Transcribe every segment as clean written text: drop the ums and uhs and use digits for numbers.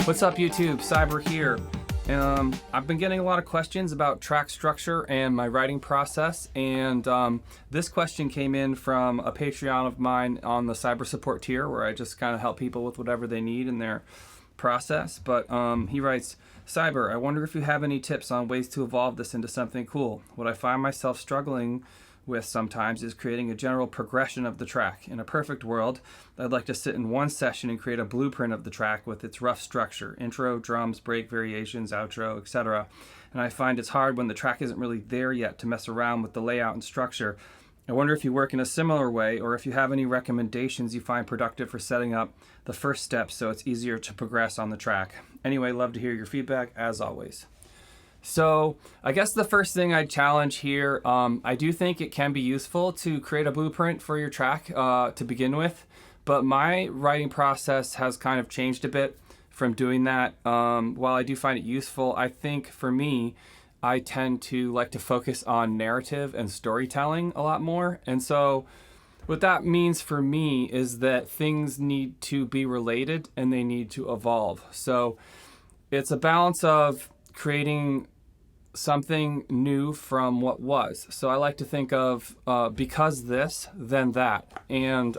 What's up, YouTube? Cyber here. I've been getting a lot of questions about track structure and my writing process, and this question came in from a Patreon of mine on the cyber support tier, where I just kind of help people with whatever they need in their process. But he writes, Cyber, I wonder if you have any tips on ways to evolve this into something cool. What I find myself struggling with sometimes is creating a general progression of the track. In a perfect world, I'd like to sit in one session and create a blueprint of the track with its rough structure, intro, drums, break variations, outro, etc. And I find it's hard when the track isn't really there yet to mess around with the layout and structure. I wonder if you work in a similar way, or if you have any recommendations you find productive for setting up the first steps so it's easier to progress on the track. Anyway, love to hear your feedback as always. So I guess the first thing I'd challenge here, I do think it can be useful to create a blueprint for your track to begin with, but my writing process has kind of changed a bit from doing that. While I do find it useful, I think for me, I tend to like to focus on narrative and storytelling a lot more. And so what that means for me is that things need to be related and they need to evolve. So it's a balance of creating something new from what was. So I like to think of because this, then that. And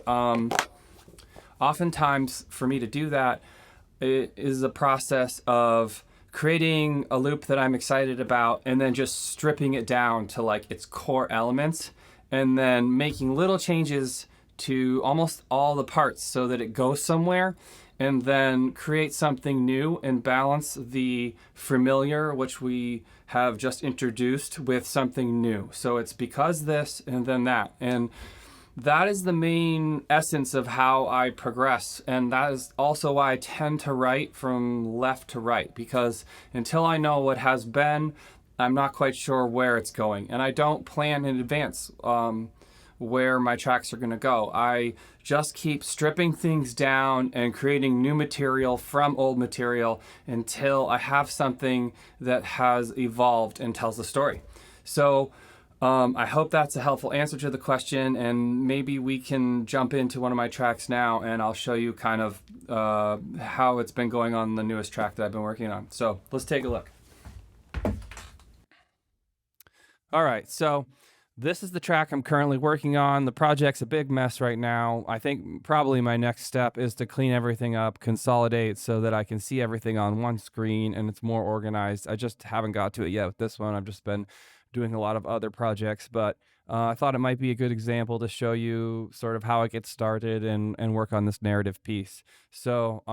oftentimes for me to do that, it is a process of creating a loop that I'm excited about and then just stripping it down to like its core elements and then making little changes to almost all the parts so that it goes somewhere, and then create something new and balance the familiar, which we have just introduced, with something new. So it's because this and then that. And that is the main essence of how I progress. And that is also why I tend to write from left to right, because until I know what has been, I'm not quite sure where it's going. And I don't plan in advance where my tracks are going to go. I just keep stripping things down and creating new material from old material until I have something that has evolved and tells the story. So I hope that's a helpful answer to the question, and maybe we can jump into one of my tracks now and I'll show you kind of how it's been going on the newest track that I've been working on. So let's take a look. All right, so this is the track I'm currently working on. The project's a big mess right now. I think probably my next step is to clean everything up, consolidate so that I can see everything on one screen and it's more organized. I just haven't got to it yet with this one. I've just been doing a lot of other projects, but I thought it might be a good example to show you sort of how it gets started and work on this narrative piece. So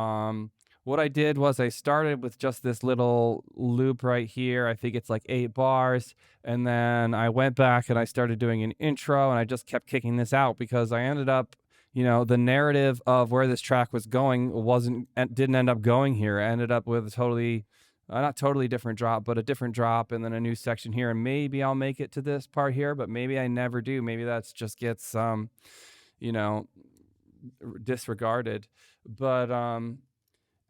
what I did was I started with just this little loop right here. I think it's like 8 bars. And then I went back and I started doing an intro, and I just kept kicking this out because I ended up, the narrative of where this track was going didn't end up going here. I ended up with a totally, not totally different drop, but a different drop, and then a new section here. And maybe I'll make it to this part here, but maybe I never do. Maybe that's just gets, disregarded. But,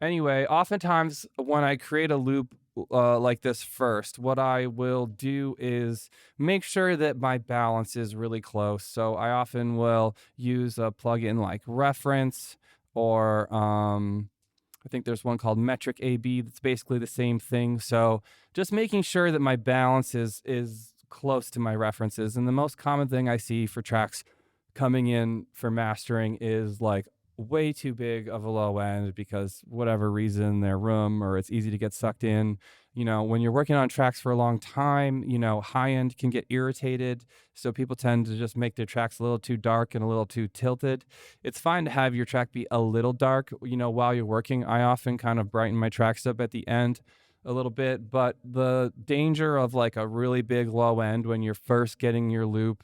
anyway, oftentimes when I create a loop like this first, what I will do is make sure that my balance is really close. So I often will use a plugin like Reference, or I think there's one called Metric AB that's basically the same thing. So just making sure that my balance is close to my references. And the most common thing I see for tracks coming in for mastering is like way too big of a low end because whatever reason, their room, or it's easy to get sucked in. When you're working on tracks for a long time, high end can get irritated. So people tend to just make their tracks a little too dark and a little too tilted. It's fine to have your track be a little dark, while you're working. I often kind of brighten my tracks up at the end a little bit, but the danger of like a really big low end when you're first getting your loop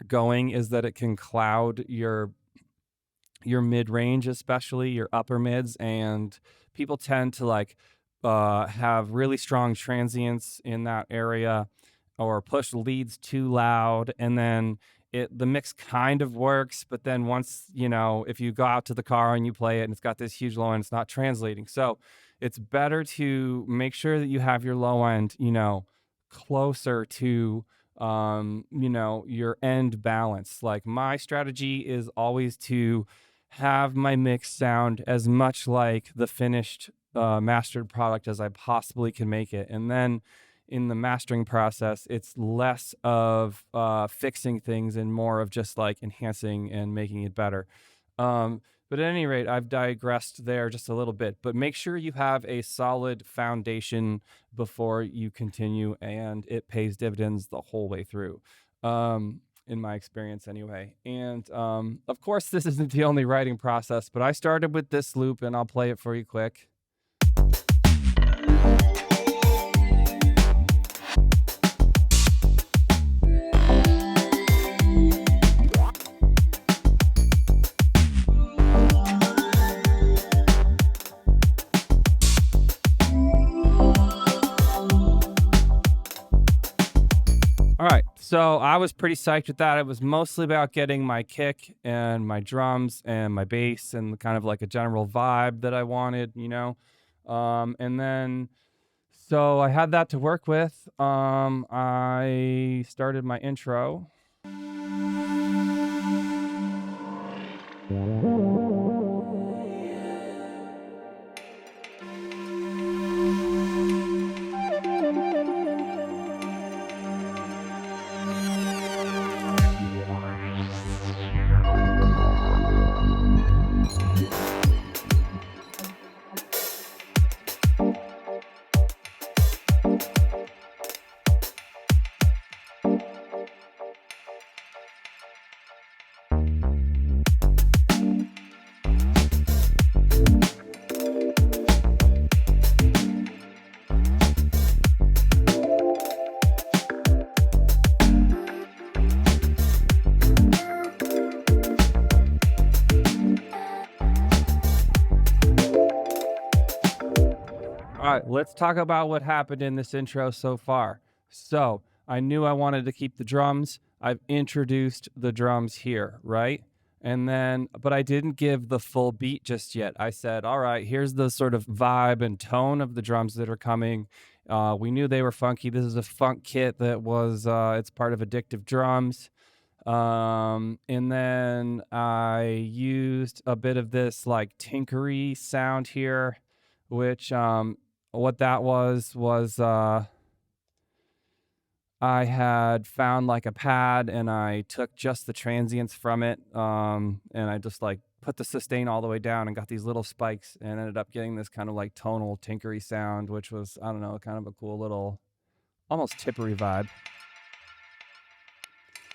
going is that it can cloud your mid-range, especially your upper mids, and people tend to like have really strong transients in that area, or push leads too loud, and then the mix kind of works, but then once if you go out to the car and you play it and it's got this huge low end, it's not translating. So it's better to make sure that you have your low end closer to your end balance. Like my strategy is always to have my mix sound as much like the finished mastered product as I possibly can make it. And then in the mastering process, it's less of fixing things and more of just like enhancing and making it better. But at any rate, I've digressed there just a little bit. But make sure you have a solid foundation before you continue, and it pays dividends the whole way through. In my experience anyway. And of course, this isn't the only writing process, but I started with this loop and I'll play it for you quick. All right, so I was pretty psyched with that. It was mostly about getting my kick and my drums and my bass and kind of like a general vibe that I wanted, and then so I had that to work with. I started my intro. All right, let's talk about what happened in this intro so far. So I knew I wanted to keep the drums. I've introduced the drums here, right? And then, but I didn't give the full beat just yet. I said, all right, here's the sort of vibe and tone of the drums that are coming. We knew they were funky. This is a funk kit that was, it's part of Addictive Drums. And then I used a bit of this like tinkery sound here, which, what that was I had found like a pad and I took just the transients from it, and I just like put the sustain all the way down and got these little spikes and ended up getting this kind of like tonal tinkery sound, which was, I don't know, kind of a cool little almost tippery vibe.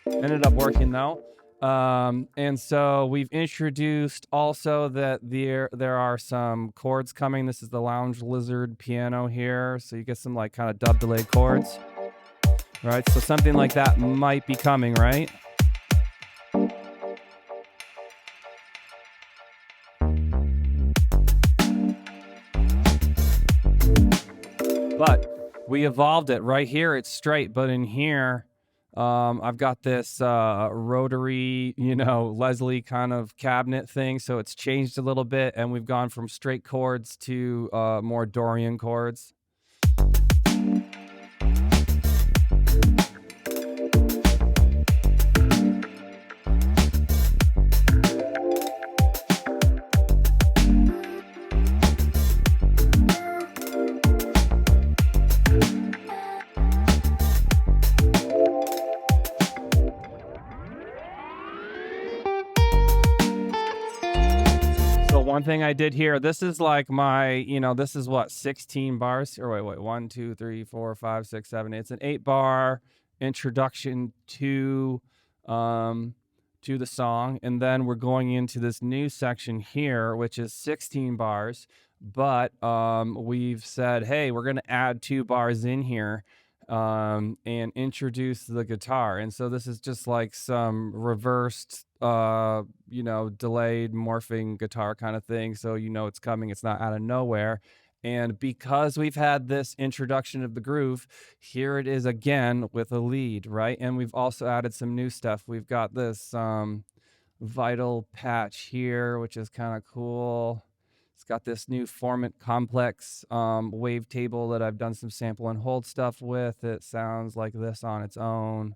Ended up working though. And so we've introduced also that there are some chords coming. This is the Lounge Lizard piano here, so you get some like kind of dub delayed chords, right? So something like that might be coming, right? But we evolved it. Right here it's straight, but in here I've got this rotary, Leslie kind of cabinet thing, so it's changed a little bit, and we've gone from straight chords to more Dorian chords. One thing I did here, this is like my, this is what, 16 bars, or wait, 1, 2, 3, 4, 5, 6, 7, it's an 8-bar introduction to the song, and then we're going into this new section here, which is 16 bars, but we've said, hey, we're going to add 2 bars in here and introduce the guitar. And so this is just like some reversed delayed morphing guitar kind of thing, so it's coming, it's not out of nowhere. And because we've had this introduction of the groove, here it is again with a lead, right? And we've also added some new stuff. We've got this vital patch here, which is kind of cool. It's got this new Formant Complex wavetable that I've done some sample and hold stuff with. It sounds like this on its own.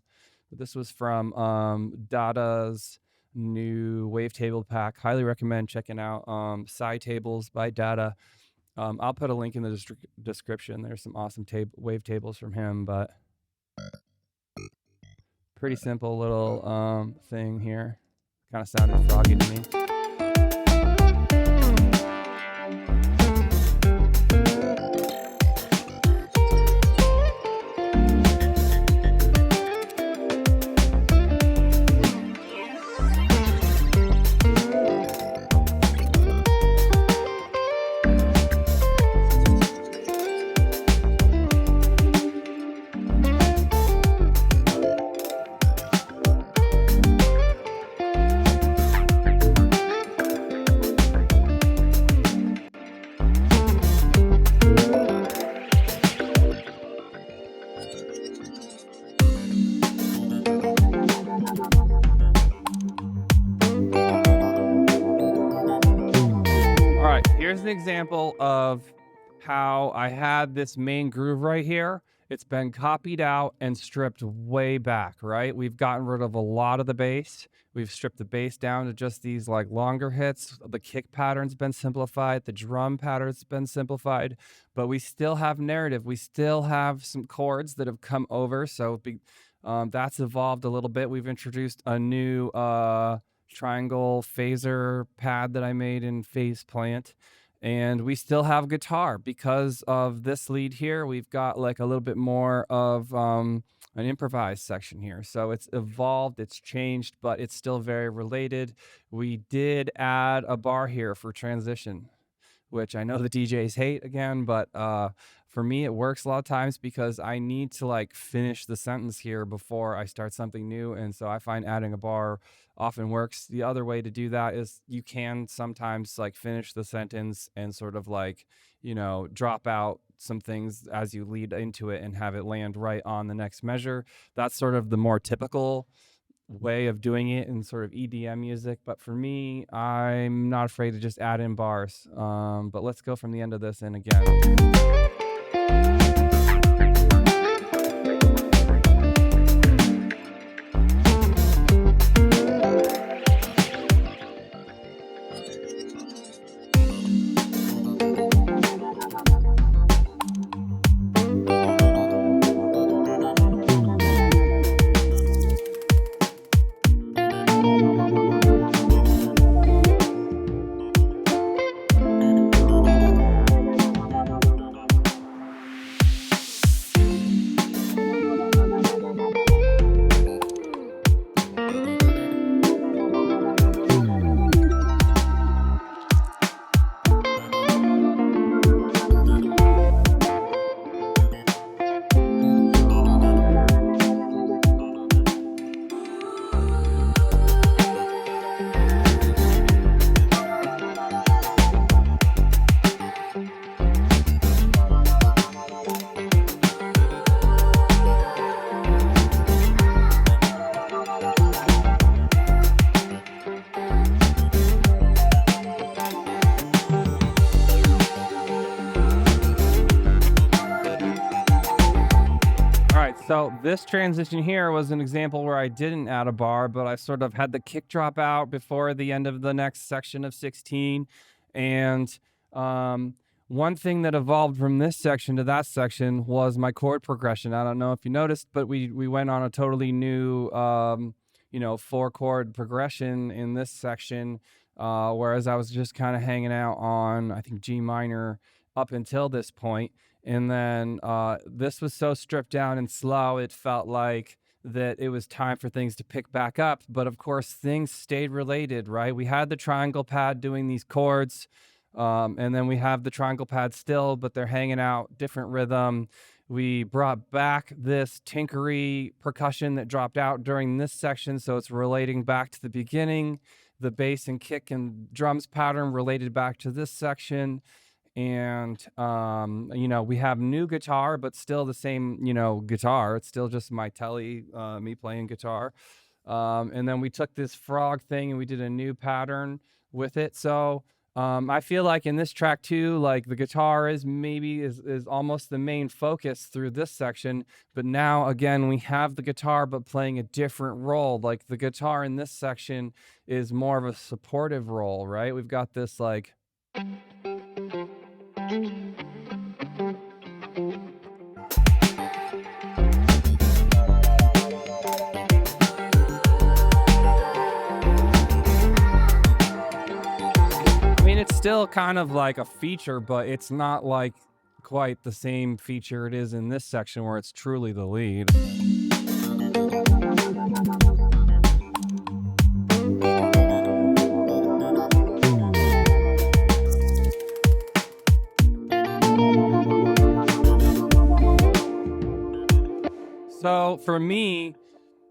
But this was from Dada's new wavetable pack. Highly recommend checking out Sci Tables by Data. I'll put a link in the description. There's some awesome wavetables from him, but pretty simple little thing here. Kind of sounded froggy to me. Here's an example of how I had this main groove right here. It's been copied out and stripped way back, right? We've gotten rid of a lot of the bass. We've stripped the bass down to just these like longer hits. The kick pattern's been simplified. The drum pattern's been simplified, but we still have narrative. We still have some chords that have come over. So that's evolved a little bit. We've introduced a new triangle phaser pad that I made in Phase Plant. And we still have guitar because of this lead here. We've got like a little bit more of an improvised section here. So it's evolved, it's changed, but it's still very related. We did add a bar here for transition, which I know the DJs hate again, but for me it works a lot of times because I need to like finish the sentence here before I start something new. And so I find adding a bar often works. The other way to do that is you can sometimes like finish the sentence and sort of like, you know, drop out some things as you lead into it and have it land right on the next measure. That's sort of the more typical way of doing it in sort of EDM music. But for me, I'm not afraid to just add in bars. But let's go from the end of this in again. So this transition here was an example where I didn't add a bar, but I sort of had the kick drop out before the end of the next section of 16. And one thing that evolved from this section to that section was my chord progression. I don't know if you noticed, but we went on a totally new, 4-chord progression in this section, whereas I was just kind of hanging out on, I think, G minor up until this point. And then this was so stripped down and slow, it felt like that it was time for things to pick back up. But of course, things stayed related, right? We had the triangle pad doing these chords, and then we have the triangle pad still, but they're hanging out, different rhythm. We brought back this tinkery percussion that dropped out during this section, so it's relating back to the beginning. The bass and kick and drums pattern related back to this section. And, we have new guitar, but still the same, guitar. It's still just my telly, me playing guitar. And then we took this frog thing and we did a new pattern with it. So I feel like in this track too, like the guitar is almost the main focus through this section, but now again we have the guitar but playing a different role. Like the guitar in this section is more of a supportive role, right? We've got this like I mean, it's still kind of like a feature, but it's not like quite the same feature it is in this section where it's truly the lead. So for me,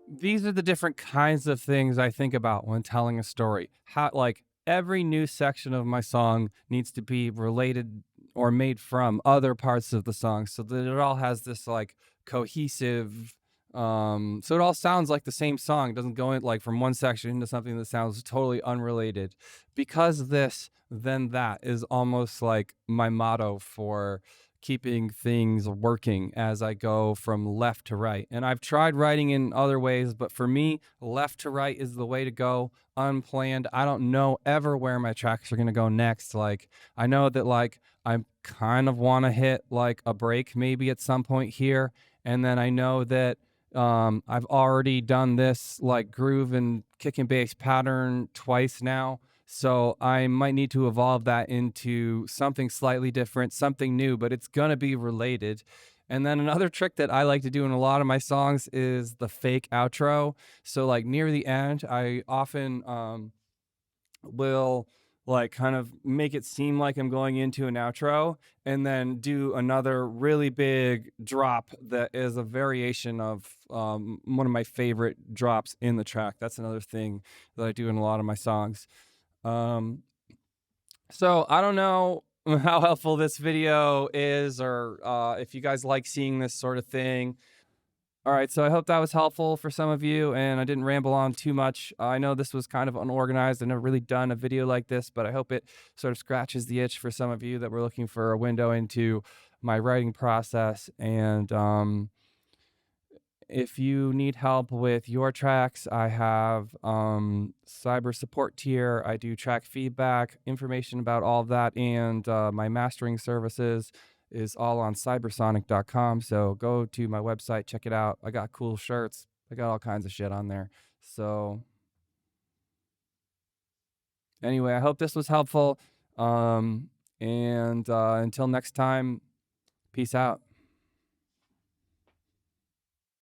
these are the different kinds of things I think about when telling a story. How, like, every new section of my song needs to be related or made from other parts of the song so that it all has this like cohesive so it all sounds like the same song. It doesn't go in like from one section into something that sounds totally unrelated. Because this, then that is almost like my motto for keeping things working as I go from left to right. And I've tried writing in other ways, but for me, left to right is the way to go, unplanned. I don't know ever where my tracks are going to go next. Like, I know that, like, I kind of want to hit like a break maybe at some point here. And then I know that I've already done this like groove and kick and bass pattern twice now. So I might need to evolve that into something slightly different, something new, but it's going to be related. And then another trick that I like to do in a lot of my songs is the fake outro. So like near the end, I often will like kind of make it seem like I'm going into an outro and then do another really big drop that is a variation of one of my favorite drops in the track. That's another thing that I do in a lot of my songs. Um, so I don't know how helpful this video is or if you guys like seeing this sort of thing. All right, so I hope that was helpful for some of you and I didn't ramble on too much. I know this was kind of unorganized. I've never really done a video like this, but I hope it sort of scratches the itch for some of you that were looking for a window into my writing process. And if you need help with your tracks, I have cyber support tier. I do track feedback, information about all of that, and my mastering services is all on cybersonic.com. So go to my website, check it out. I got cool shirts. I got all kinds of shit on there. So anyway, I hope this was helpful. And until next time, peace out.